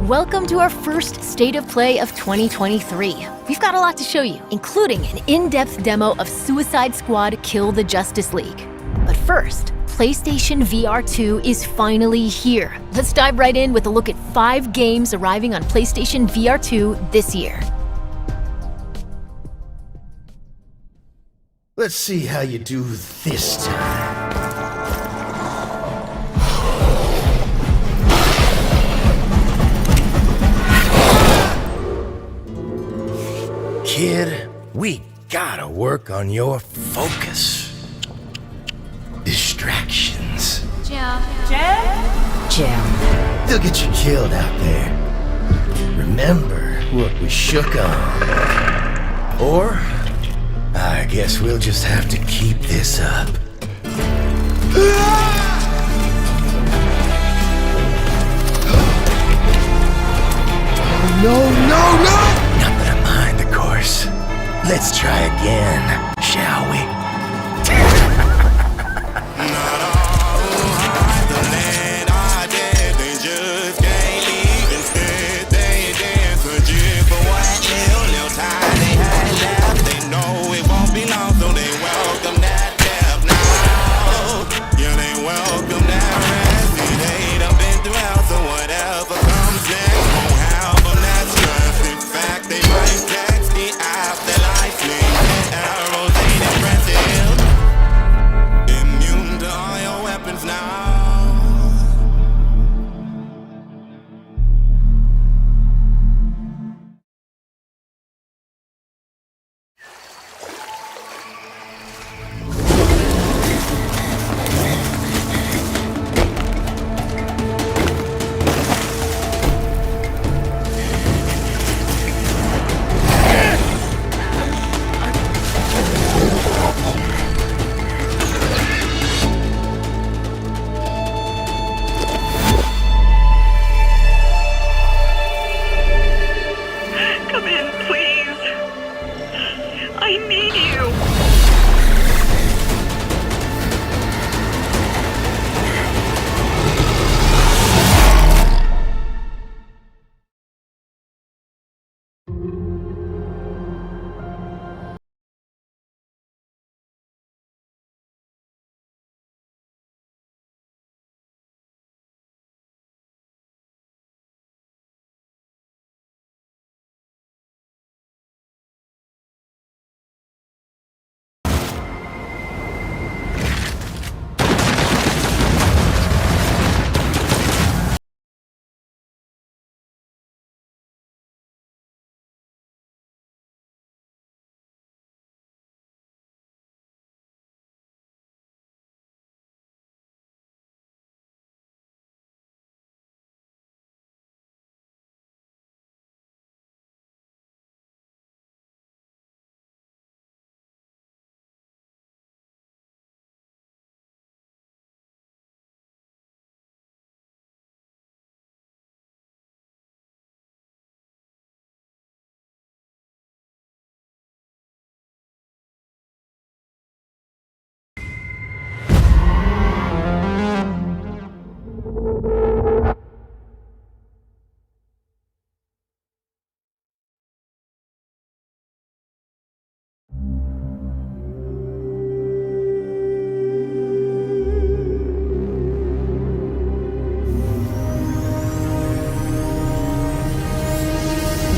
Welcome to our first State of Play of 2023. We've got a lot to show you, including an in-depth demo of Suicide Squad Kill the Justice League. But first, PlayStation VR2 is finally here. Let's dive right in with a look at 5 games arriving on PlayStation VR2 this year. Let's see how you do this time. Kid, we gotta work on your focus. Distractions. Jim. They'll get you killed out there. Remember what we shook on. Or, I guess we'll just have to keep this up. No! Not that I mind, of course. Let's try again, shall we?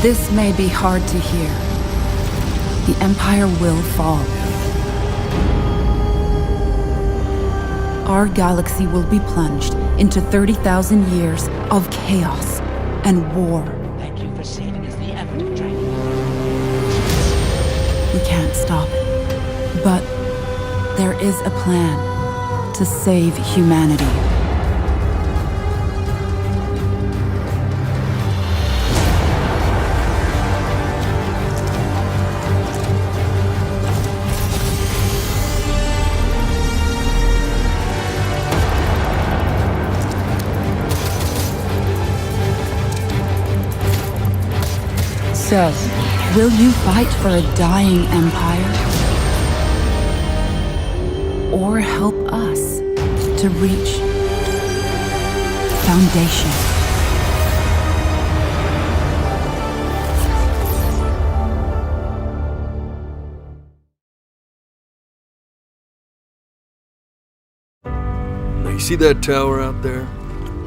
This may be hard to hear. The Empire will fall. Our galaxy will be plunged into 30,000 years of chaos and war. Thank you for saving us the effort, Dragon. We can't stop it. But there is a plan to save humanity. So, will you fight for a dying empire? Or help us to reach Foundation? Now you see that tower out there?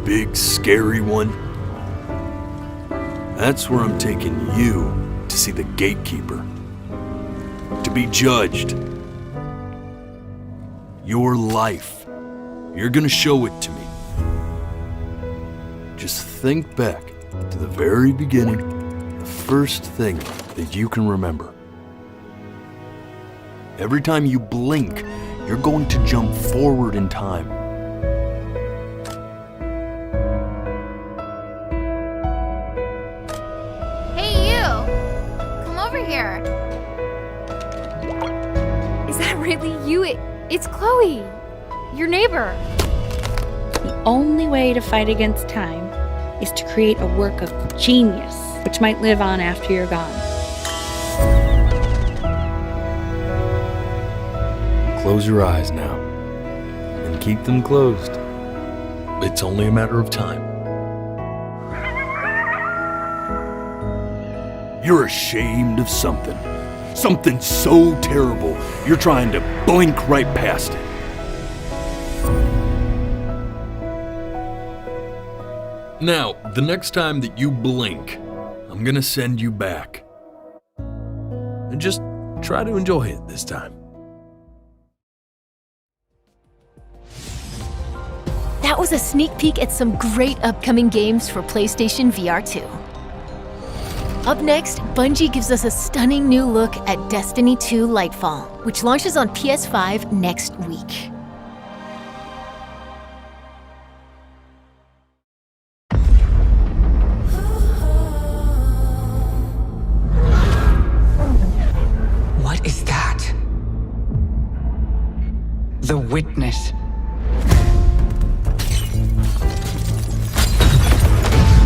Big, scary one? That's where I'm taking you to see the gatekeeper. To be judged. Your life. You're gonna show it to me. Just think back to the very beginning, the first thing that you can remember. Every time you blink, you're going to jump forward in time. Hey, you! Come over here. Is that really you? It's Chloe, your neighbor. The only way to fight against time is to create a work of genius, which might live on after you're gone. Close your eyes now, and keep them closed. It's only a matter of time. You're ashamed of something. Something so terrible, you're trying to blink right past it. Now, the next time that you blink, I'm gonna send you back. And just try to enjoy it this time. That was a sneak peek at some great upcoming games for PlayStation VR2. Up next, Bungie gives us a stunning new look at Destiny 2 Lightfall, which launches on PS5 next week. What is that? The Witness.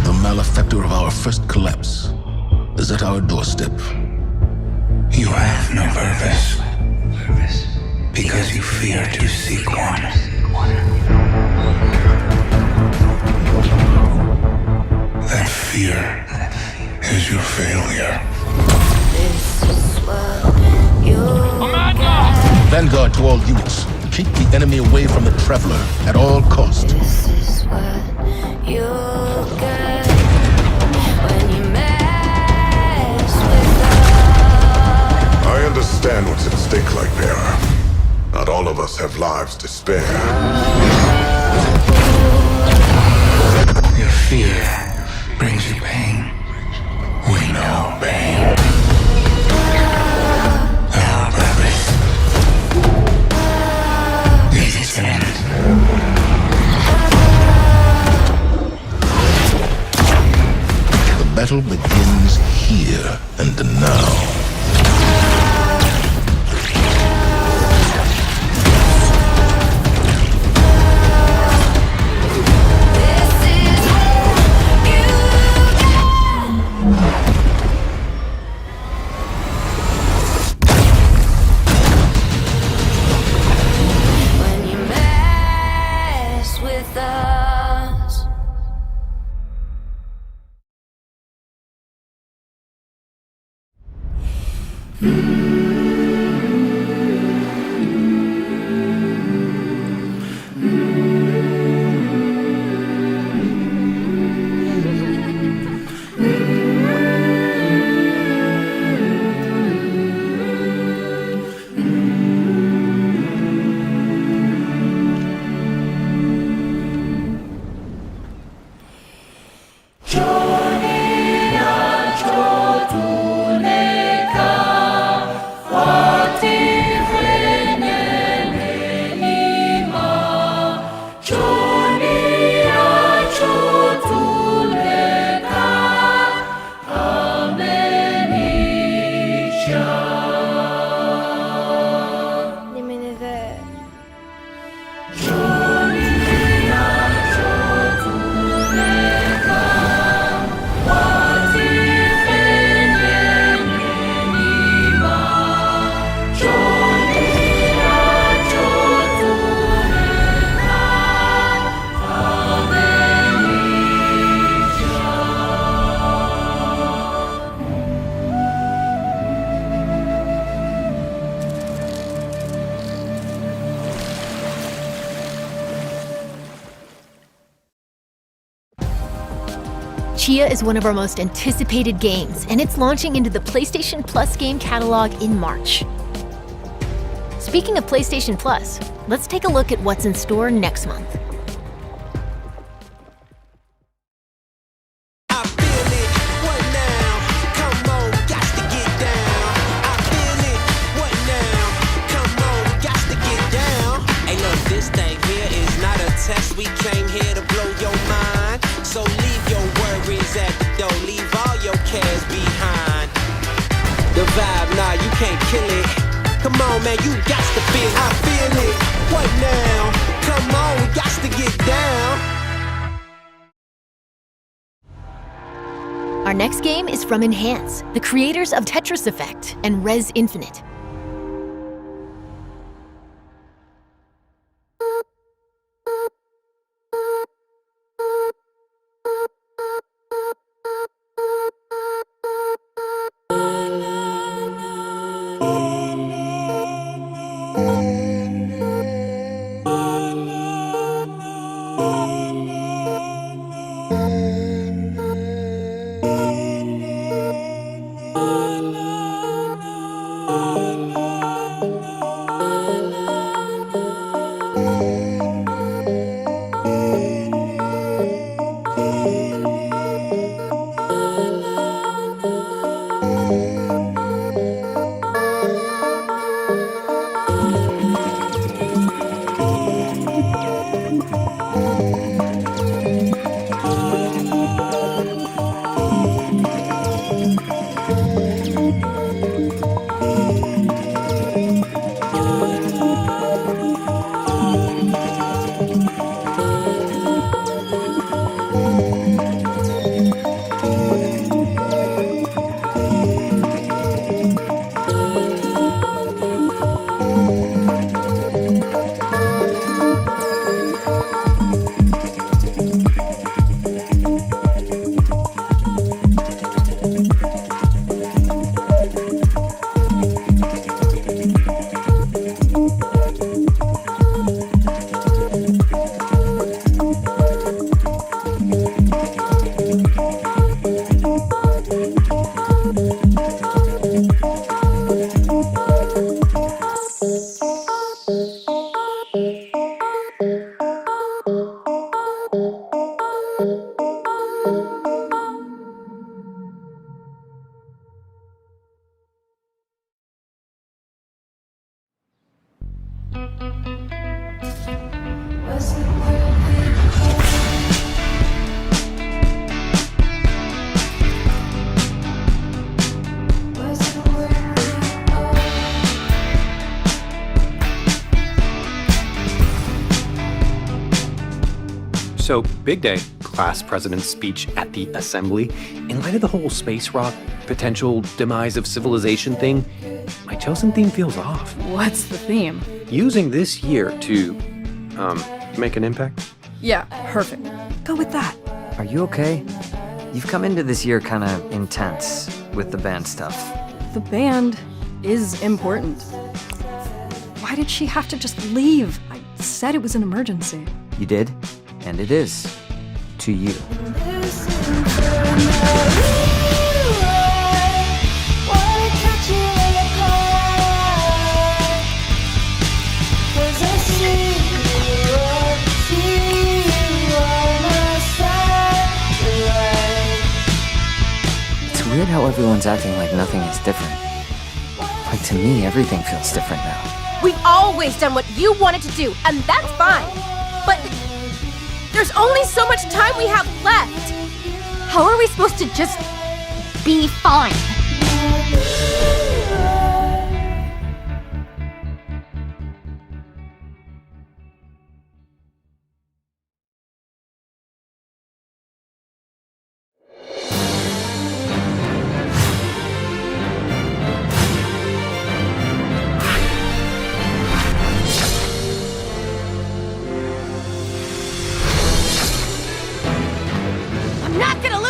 The malefactor of our first collapse is at our doorstep. You have no purpose, because you fear to seek one. That fear is your failure. Vanguard to all units. Keep the enemy away from the Traveler at all costs. This is what you get when you mess with us. I understand what's at stake, Lightbearer. Not all of us have lives to spare. Your fear brings you pain. We know pain. Our purpose is its end. The battle begins here and now. Chia is one of our most anticipated games, and it's launching into the PlayStation Plus game catalog in March. Speaking of PlayStation Plus, let's take a look at what's in store next month. We came here to blow your mind, so leave your worries at the door, leave all your cares behind. The vibe, nah, you can't kill it. Come on, man, you got to feel it. I feel it. What now? Come on, we got to get down. Our next game is from Enhance, the creators of Tetris Effect and Res Infinite. So, big day, class president's speech at the assembly. In light of the whole space rock potential demise of civilization thing, my chosen theme feels off. What's the theme? Using this year to, make an impact? Yeah, perfect. Go with that. Are you okay? You've come into this year kind of intense with the band stuff. The band is important. Why did she have to just leave? I said it was an emergency. You did? And it is. To you. It's weird how everyone's acting like nothing is different. Like to me, everything feels different now. We've always done what you wanted to do, and that's fine. But there's only so much time we have left. How are we supposed to just be fine?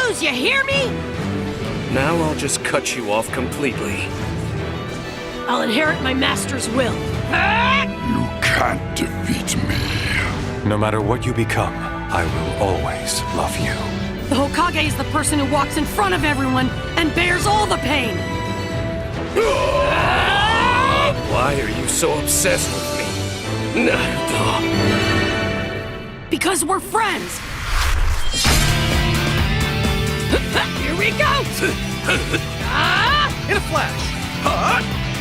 lose, you hear me? Now I'll just cut you off completely. I'll inherit my master's will. You can't defeat me. No matter what you become, I will always love you. The Hokage is the person who walks in front of everyone and bears all the pain. Why are you so obsessed with me, Naruto? Because we're friends. Here we go! In a flash!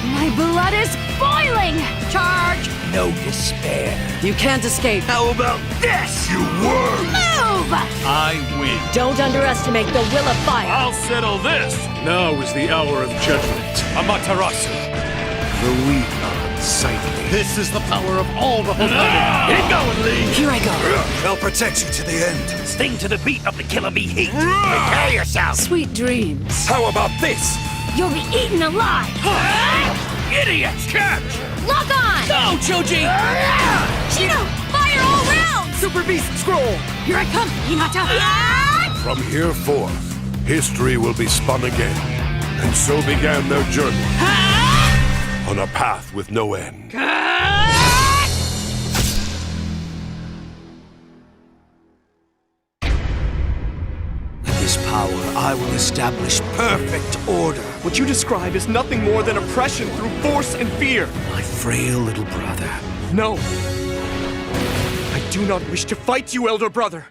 My blood is boiling! Charge! No despair. You can't escape. How about this, you worm? Move! I win. Don't underestimate the will of fire. I'll settle this! Now is the hour of judgment. Amaterasu. The weak are unsightly. This is the power of all the Hokage. Get going, Lee! Here I go. I'll protect you to the end. Sting to the beat of the killer bee heat. Prepare yourself! Sweet dreams. How about this? You'll be eaten alive! Idiots! Catch! Lock on! Go, Choji! Shino! Fire all rounds! Super Beast Scroll! Here I come, Hinata! From here forth, history will be spun again. And so began their journey. On a path with no end. With this power, I will establish perfect order. What you describe is nothing more than oppression through force and fear. My frail little brother. No. I do not wish to fight you, elder brother.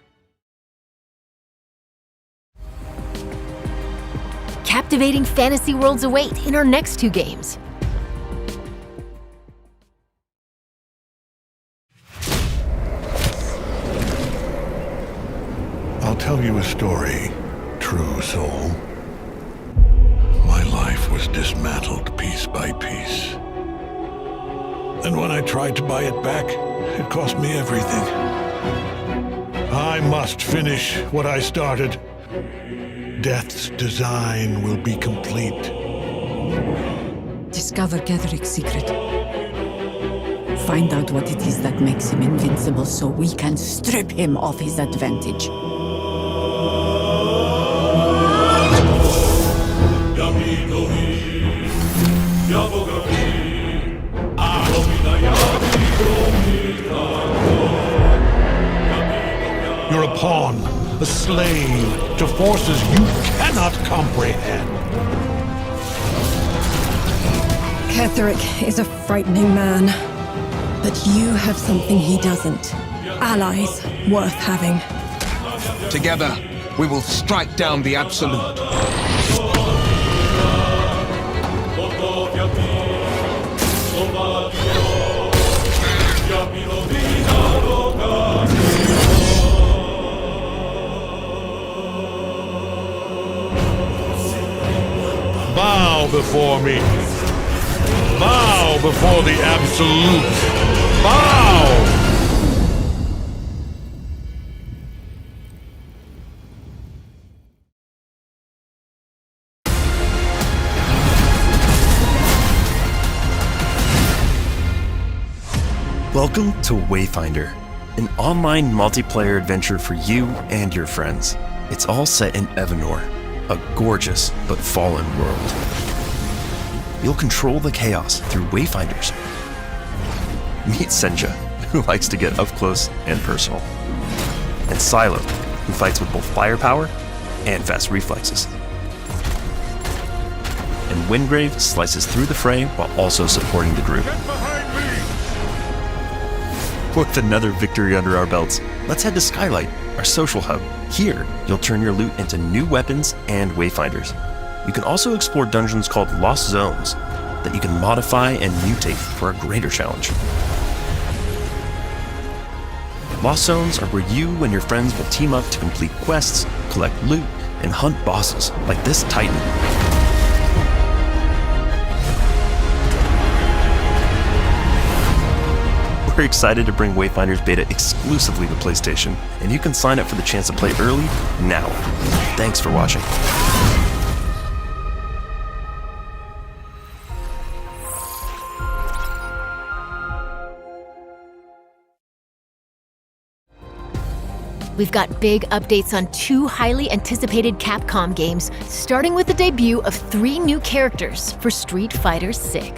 Captivating fantasy worlds await in our next 2 games. I'll tell you a story, true soul. My life was dismantled piece by piece. And when I tried to buy it back, it cost me everything. I must finish what I started. Death's design will be complete. Discover Ketherick's secret. Find out what it is that makes him invincible so we can strip him of his advantage. You're a pawn, a slave to forces you cannot comprehend. Ketherick is a frightening man, but you have something he doesn't. Allies worth having. Together, we will strike down the Absolute. Bow before me. Bow before the Absolute. Bow! Welcome to Wayfinder, an online multiplayer adventure for you and your friends. It's all set in Evanor, a gorgeous but fallen world. You'll control the chaos through Wayfinders. Meet Senja, who likes to get up close and personal, and Silo, who fights with both firepower and fast reflexes. And Wingrave slices through the fray while also supporting the group. With another victory under our belts, let's head to Skylight, our social hub. Here, you'll turn your loot into new weapons and Wayfinders. You can also explore dungeons called Lost Zones that you can modify and mutate for a greater challenge. Lost Zones are where you and your friends will team up to complete quests, collect loot, and hunt bosses like this Titan. We're excited to bring Wayfinders Beta exclusively to PlayStation, and you can sign up for the chance to play early now. Thanks for watching. We've got big updates on 2 highly anticipated Capcom games, starting with the debut of 3 new characters for Street Fighter VI.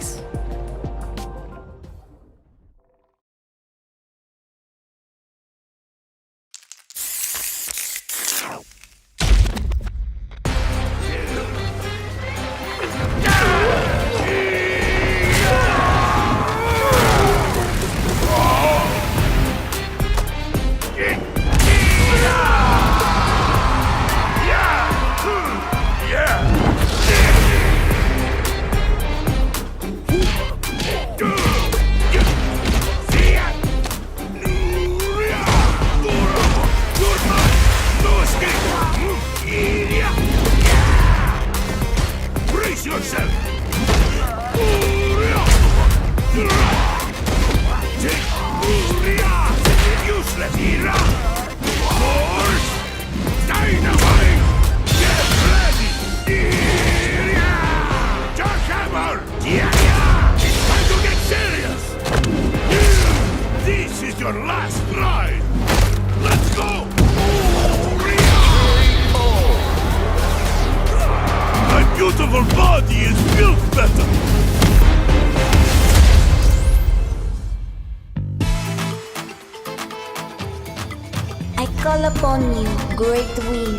I call upon you, great wind.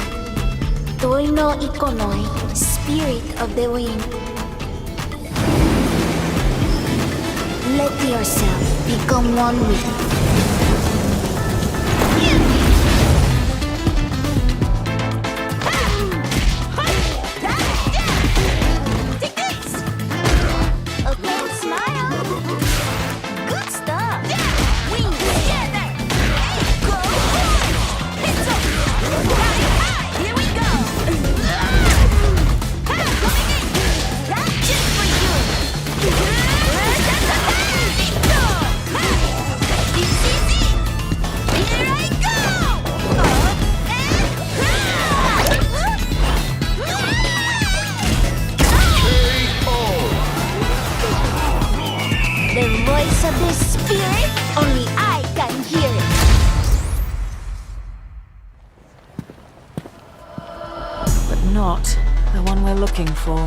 Toi no ikonoi, spirit of the wind. Let yourself become one with it. Of the spirit, only I can hear it. But not the one we're looking for.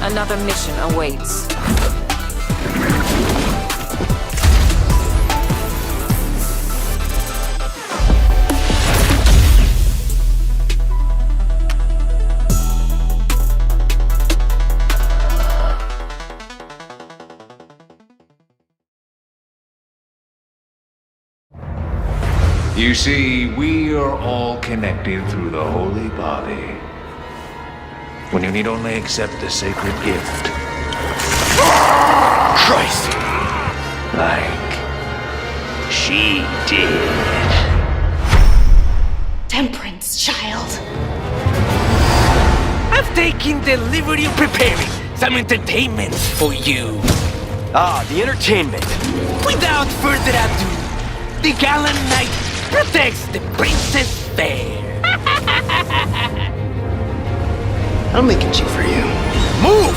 Another mission awaits. You see, we are all connected through the holy body. When you need only accept the sacred gift. Christ! Like she did. Temperance, child. I've taken the liberty of preparing some entertainment for you. Ah, the entertainment. Without further ado, the gallant knight protects the princess fair. I'm making cheap for you. Move!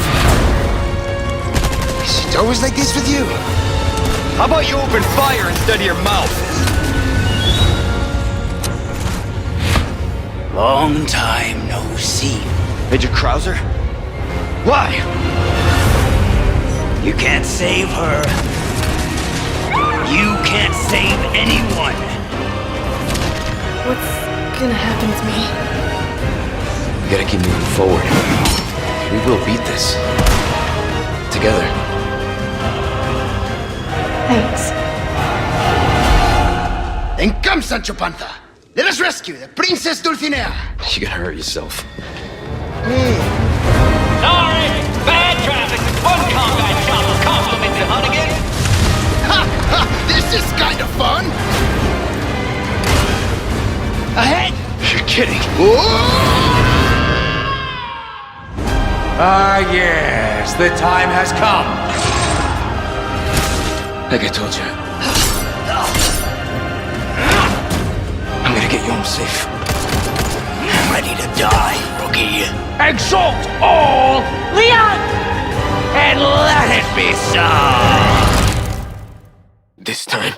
Is it always like this with you? How about you open fire instead of your mouth? Long time no see. Major Krauser? Why? You can't save her. You can't save anyone. What's gonna happen to me? We gotta keep moving forward. We will beat this. Together. Thanks. Sancho Panza. Let us rescue the Princess Dulcinea. You're gonna hurt yourself. Sorry, bad traffic. One combat chopper compliments the Hunnigan. Ha! Ha! This is kind of fun. Ahead! You're kidding. Ah, yes, the time has come. Like I told you, I'm gonna get you home safe. I'm ready to die, rookie. Exalt all, Leon, and let it be so. This time,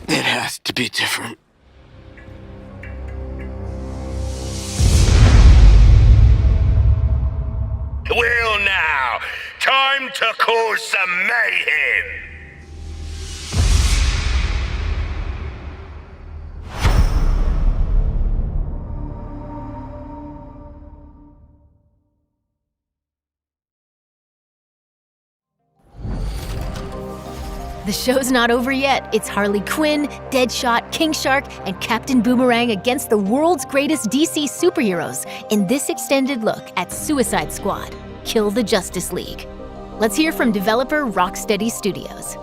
it has to be different. Well now, time to cause some mayhem! The show's not over yet. It's Harley Quinn, Deadshot, King Shark, and Captain Boomerang against the world's greatest DC superheroes in this extended look at Suicide Squad: Kill the Justice League. Let's hear from developer Rocksteady Studios.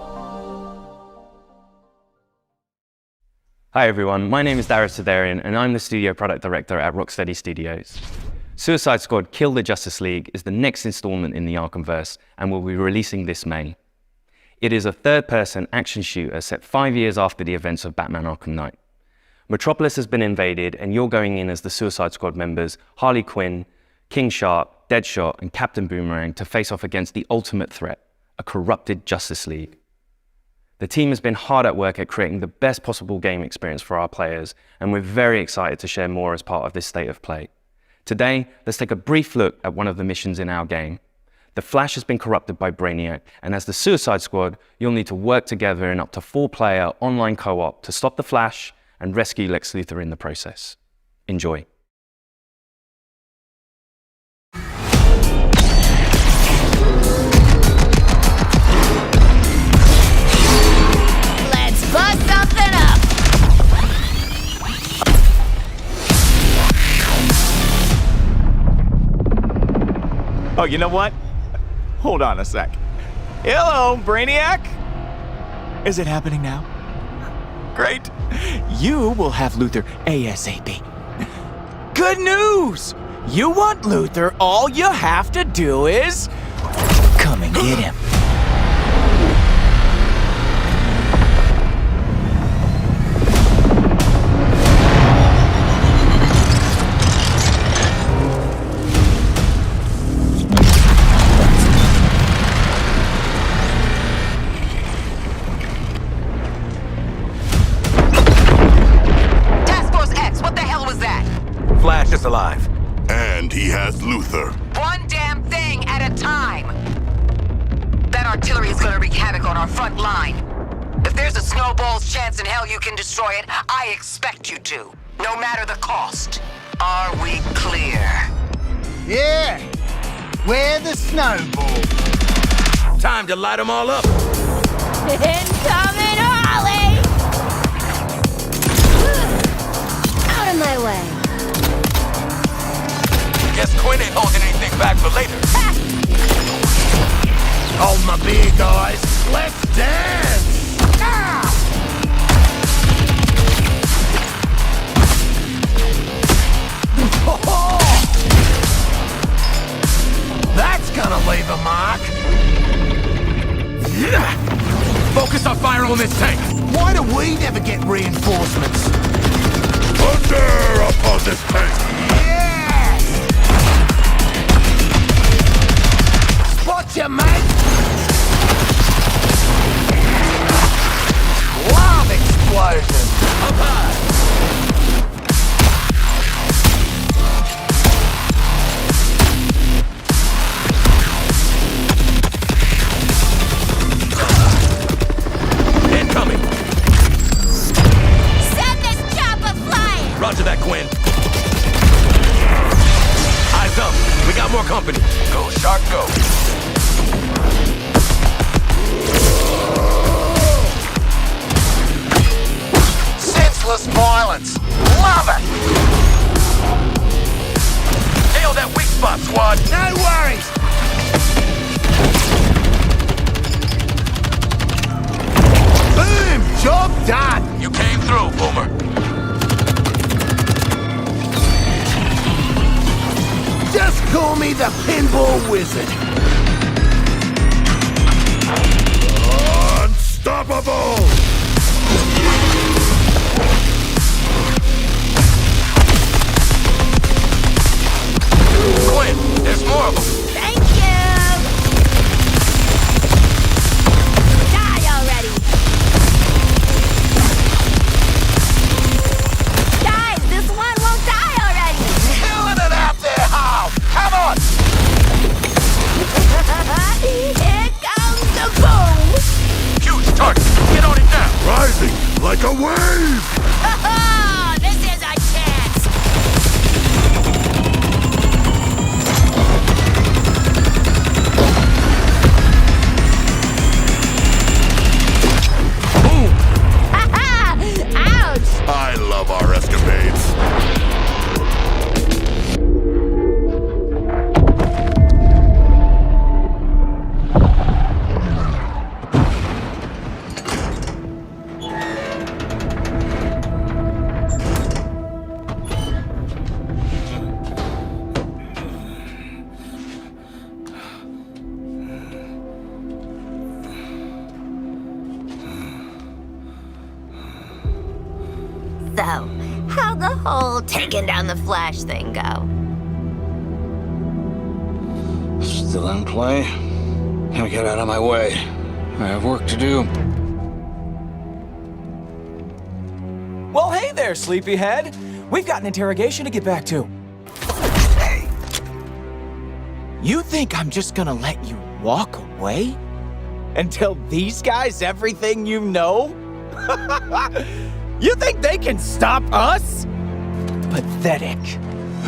Hi everyone, my name is Darius Sidarian and I'm the studio product director at Rocksteady Studios. Suicide Squad: Kill the Justice League is the next installment in the Arkhamverse and will be releasing this May. It is a third-person action shooter set 5 years after the events of Batman Arkham Knight. Metropolis has been invaded and you're going in as the Suicide Squad members Harley Quinn, King Shark, Deadshot, and Captain Boomerang to face off against the ultimate threat, a corrupted Justice League. The team has been hard at work at creating the best possible game experience for our players, and we're very excited to share more as part of this state of play. Today, let's take a brief look at one of the missions in our game. The Flash has been corrupted by Brainiac, and as the Suicide Squad, you'll need to work together in up to 4-player online co-op to stop the Flash and rescue Lex Luthor in the process. Enjoy. Let's bust something up! Oh, you know what? Hold on a sec. Hello, Brainiac! Is it happening now? Great. You will have Luthor ASAP. Good news! You want Luthor, all you have to do is... come and get him. Flash is alive. And he has Luthor. One damn thing at a time. That artillery is gonna wreak havoc on our front line. If there's a snowball's chance in hell you can destroy it, I expect you to. No matter the cost. Are we clear? Yeah. Where the snowball? Time to light them all up. Incoming Harley! Out of my way. Guess Quinn ain't holding anything back for later. Hold my beer, guys. Let's dance! That's gonna leave a mark. Focus our fire on this tank. Why do we never get reinforcements? Thunder upon this tank! Spot you, mate! Love explosion! Up high! Incoming! Send this chopper flying! Roger that, Quinn. Eyes up. We got more company. Go, Shark, go. Call me the Pinball Wizard. Unstoppable! Quinn, there's more of them. Thank you! Die already! Guys, this one won't die already! Killing it out there, Hal! Come on! Here comes the boom! Huge target. Get on it now. Rising like a wave! This is a chance! Ouch! I love our escapades. So, how'd the whole taking down the Flash thing go? Still in play? Now get out of my way. I have work to do. Well, hey there, sleepyhead. We've got an interrogation to get back to. Hey. You think I'm just gonna let you walk away? And tell these guys everything you know? You think they can stop us? Pathetic.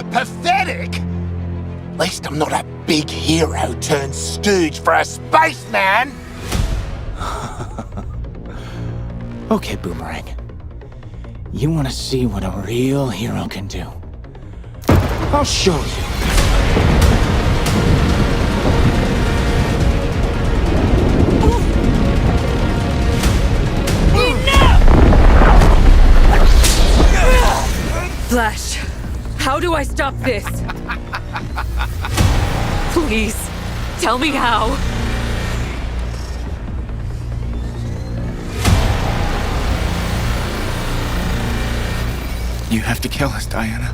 Pathetic? At least I'm not a big hero turned stooge for a spaceman. Okay, Boomerang. You want to see what a real hero can do? I'll show you. Flash, how do I stop this? Please, tell me how. You have to kill us, Diana.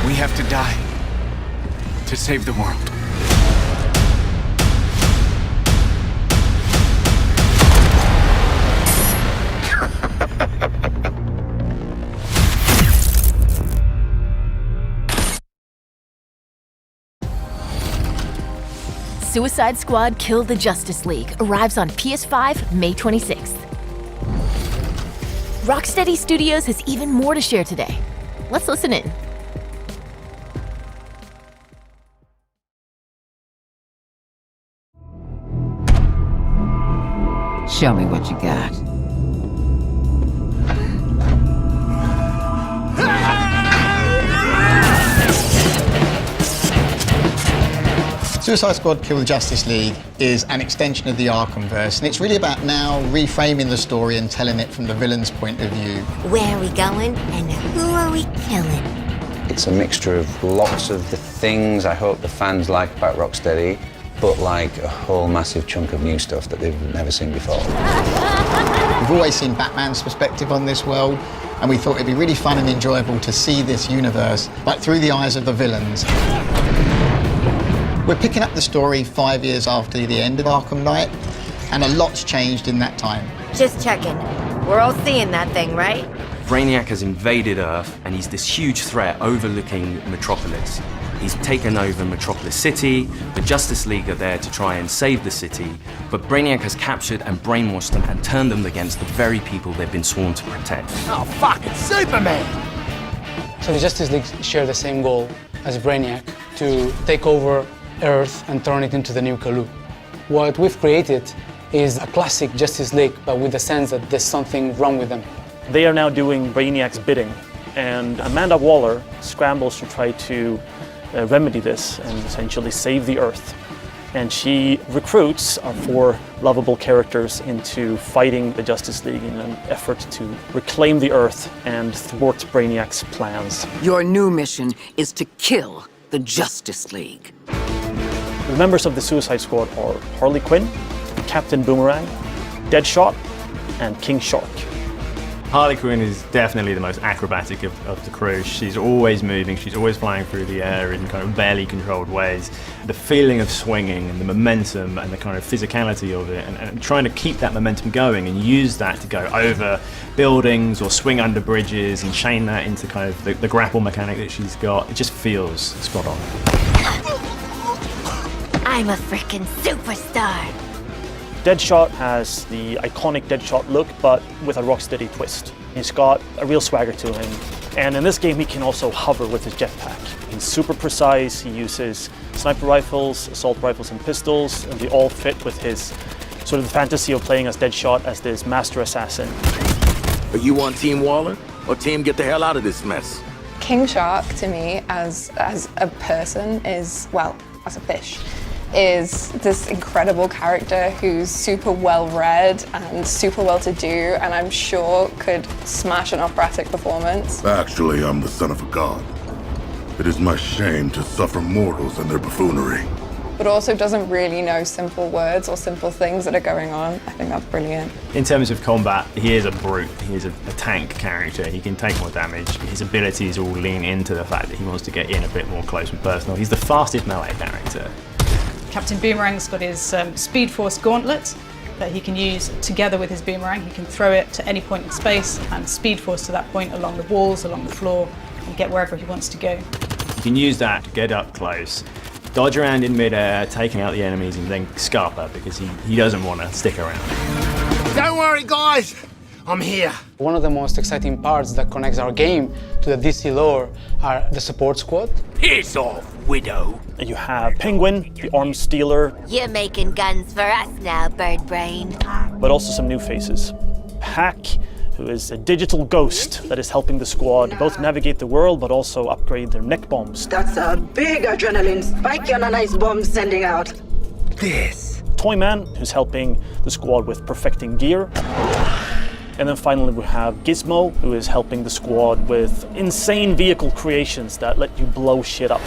We have to die to save the world. Suicide Squad Kill the Justice League arrives on PS5 May 26th. Rocksteady Studios has even more to share today. Let's listen in. Show me what you got. Suicide Squad Kill the Justice League is an extension of the Arkhamverse, and it's really about now reframing the story and telling it from the villain's point of view. Where are we going, and who are we killing? It's a mixture of lots of the things I hope the fans like about Rocksteady, but like a whole massive chunk of new stuff that they've never seen before. We've always seen Batman's perspective on this world, and we thought it'd be really fun and enjoyable to see this universe, like through the eyes of the villains. We're picking up the story 5 years after the end of Arkham Knight, and a lot's changed in that time. Just checking. We're all seeing that thing, right? Brainiac has invaded Earth, and he's this huge threat overlooking Metropolis. He's taken over Metropolis City. The Justice League are there to try and save the city, but Brainiac has captured and brainwashed them and turned them against the very people they've been sworn to protect. Oh, fuck, it's Superman! So the Justice League share the same goal as Brainiac, to take over Earth and turn it into the new Kalu. What we've created is a classic Justice League, but with the sense that there's something wrong with them. They are now doing Brainiac's bidding, and Amanda Waller scrambles to try to remedy this and essentially save the Earth. and she recruits our 4 lovable characters into fighting the Justice League in an effort to reclaim the Earth and thwart Brainiac's plans. Your new mission is to kill the Justice League. The members of the Suicide Squad are Harley Quinn, Captain Boomerang, Deadshot, and King Shark. Harley Quinn is definitely the most acrobatic of the crew. She's always moving, she's always flying through the air in kind of barely controlled ways. The feeling of swinging and the momentum and the kind of physicality of it, and trying to keep that momentum going and use that to go over buildings or swing under bridges and chain that into kind of the grapple mechanic that she's got. It just feels spot on. I'm a frickin' superstar. Deadshot has the iconic Deadshot look, but with a Rocksteady twist. He's got a real swagger to him, and in this game he can also hover with his jetpack. He's super precise, he uses sniper rifles, assault rifles and pistols, and they all fit with his sort of the fantasy of playing as Deadshot as this master assassin. Are you on Team Waller, or Team Get the Hell Out of This Mess? King Shark, to me, as a person, is, well, as a fish, is this incredible character who's super well-read and super well-to-do, and I'm sure could smash an operatic performance. Actually, I'm the son of a god. It is my shame to suffer mortals and their buffoonery. But also doesn't really know simple words or simple things that are going on. I think that's brilliant. In terms of combat, he is a brute. He is a tank character. He can take more damage. His abilities all lean into the fact that he wants to get in a bit more close and personal. He's the fastest melee character. Captain Boomerang's got his Speed Force gauntlet that he can use together with his boomerang. He can throw it to any point in space and Speed Force to that point along the walls, along the floor, and get wherever he wants to go. You can use that to get up close, dodge around in midair, taking out the enemies, and then scarper because he doesn't want to stick around. Don't worry, guys. I'm here. One of the most exciting parts that connects our game to the DC lore are the support squad. Piss off, Widow. And you have Penguin, the arms stealer. You're making guns for us now, Bird Brain. But also some new faces. Hack, who is a digital ghost that is helping the squad both navigate the world but also upgrade their neck bombs. That's a big adrenaline spike on a nice bomb sending out. This. Toyman, who's helping the squad with perfecting gear. And then finally we have Gizmo, who is helping the squad with insane vehicle creations that let you blow shit up.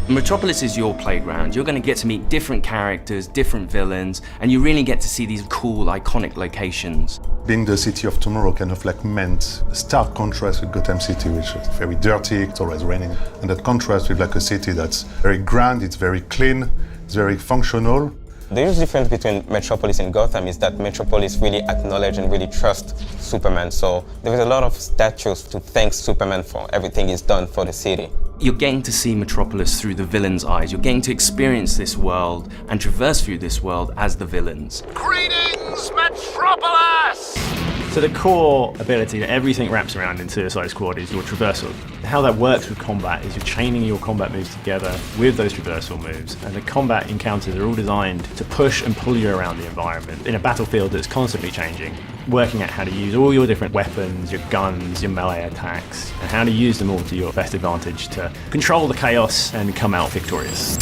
Metropolis is your playground. You're going to get to meet different characters, different villains, and you really get to see these cool, iconic locations. Being the city of tomorrow kind of like meant a stark contrast with Gotham City, which is very dirty, it's always raining. And that contrast with like a city that's very grand, it's very clean, it's very functional. The huge difference between Metropolis and Gotham is that Metropolis really acknowledge and really trust Superman. So there is a lot of statues to thank Superman for everything he's done for the city. You're getting to see Metropolis through the villain's eyes. You're getting to experience this world and traverse through this world as the villains. Greetings, Metropolis! So the core ability that everything wraps around in Suicide Squad is your traversal. How that works with combat is you're chaining your combat moves together with those traversal moves, and the combat encounters are all designed to push and pull you around the environment in a battlefield that's constantly changing, working out how to use all your different weapons, your guns, your melee attacks, and how to use them all to your best advantage to control the chaos and come out victorious.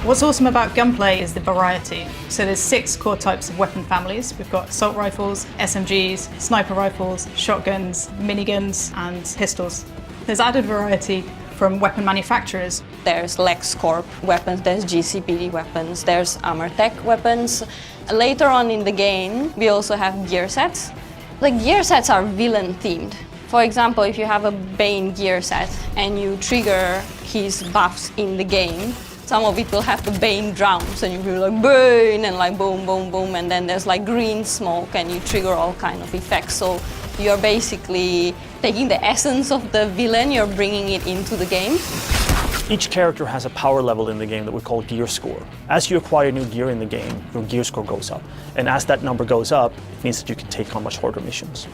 What's awesome about gunplay is the variety. So there's 6 core types of weapon families. We've got assault rifles, SMGs, sniper rifles, shotguns, miniguns, and pistols. There's added variety from weapon manufacturers. There's LexCorp weapons, there's GCPD weapons, there's Armortech weapons. Later on in the game, we also have gear sets. The gear sets are villain themed. For example, if you have a Bane gear set and you trigger his buffs in the game, some of it will have the Bane drums and you'll be like Bane and like boom, boom, boom, and then there's like green smoke and you trigger all kind of effects. So you're basically taking the essence of the villain, you're bringing it into the game. Each character has a power level in the game that we call gear score. As you acquire new gear in the game, your gear score goes up. And as that number goes up, it means that you can take on much harder missions.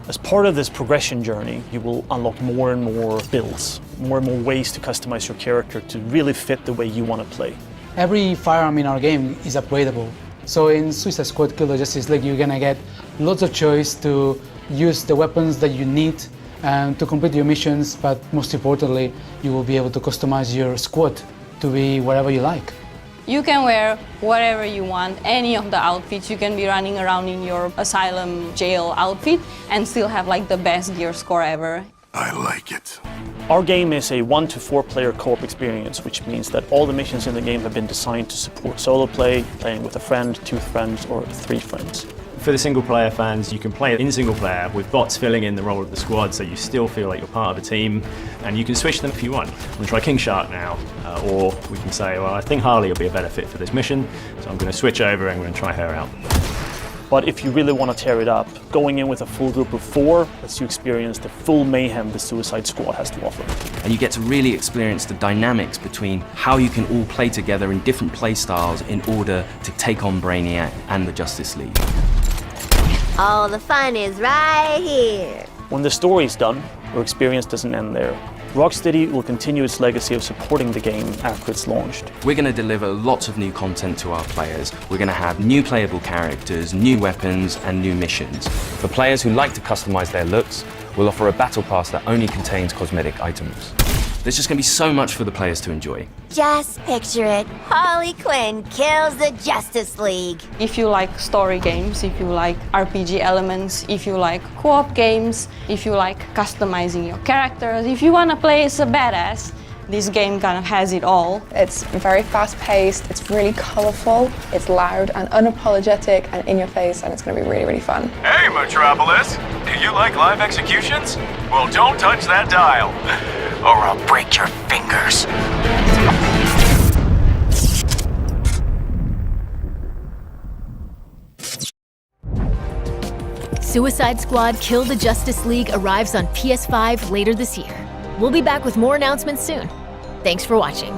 As part of this progression journey, you will unlock more and more builds, more and more ways to customize your character to really fit the way you want to play. Every firearm in our game is upgradable. So in Suicide Squad Kill the Justice League, you're gonna get lots of choice to use the weapons that you need to complete your missions, but most importantly, you will be able to customize your squad to be wherever you like. You can wear whatever you want, any of the outfits. You can be running around in your asylum jail outfit and still have like the best gear score ever. I like it. Our game is a 1 to 4 player co-op experience, which means that all the missions in the game have been designed to support solo play, playing with a friend, 2 friends, or 3 friends. For the single player fans, you can play in single player with bots filling in the role of the squad, so you still feel like you're part of a team, and you can switch them if you want. I'm going to try King Shark now, or we can say, well, I think Harley will be a better fit for this mission, so I'm going to switch over and I'm going to try her out. But if you really want to tear it up, going in with a full group of 4 lets you experience the full mayhem the Suicide Squad has to offer. And you get to really experience the dynamics between how you can all play together in different play styles in order to take on Brainiac and the Justice League. All the fun is right here. When the story's done, your experience doesn't end there. Rocksteady will continue its legacy of supporting the game after it's launched. We're going to deliver lots of new content to our players. We're going to have new playable characters, new weapons, and new missions. For players who like to customize their looks, we'll offer a battle pass that only contains cosmetic items. There's just going to be so much for the players to enjoy. Just picture it. Harley Quinn kills the Justice League. If you like story games, if you like RPG elements, if you like co-op games, if you like customizing your characters, if you want to play as a badass, this game kind of has it all. It's very fast-paced, it's really colorful, it's loud and unapologetic and in your face, and it's going to be really, really fun. Hey, Metropolis! Do you like live executions? Well, don't touch that dial, or I'll break your fingers. Suicide Squad Kill the Justice League arrives on PS5 later this year. We'll be back with more announcements soon. Thanks for watching.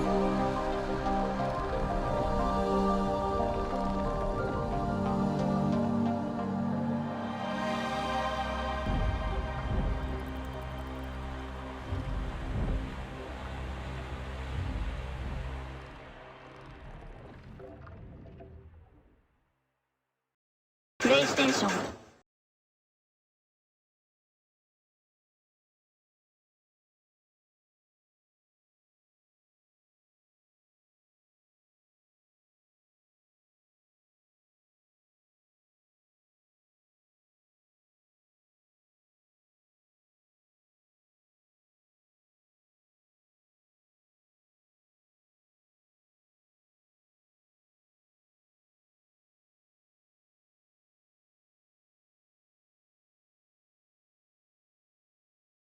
PlayStation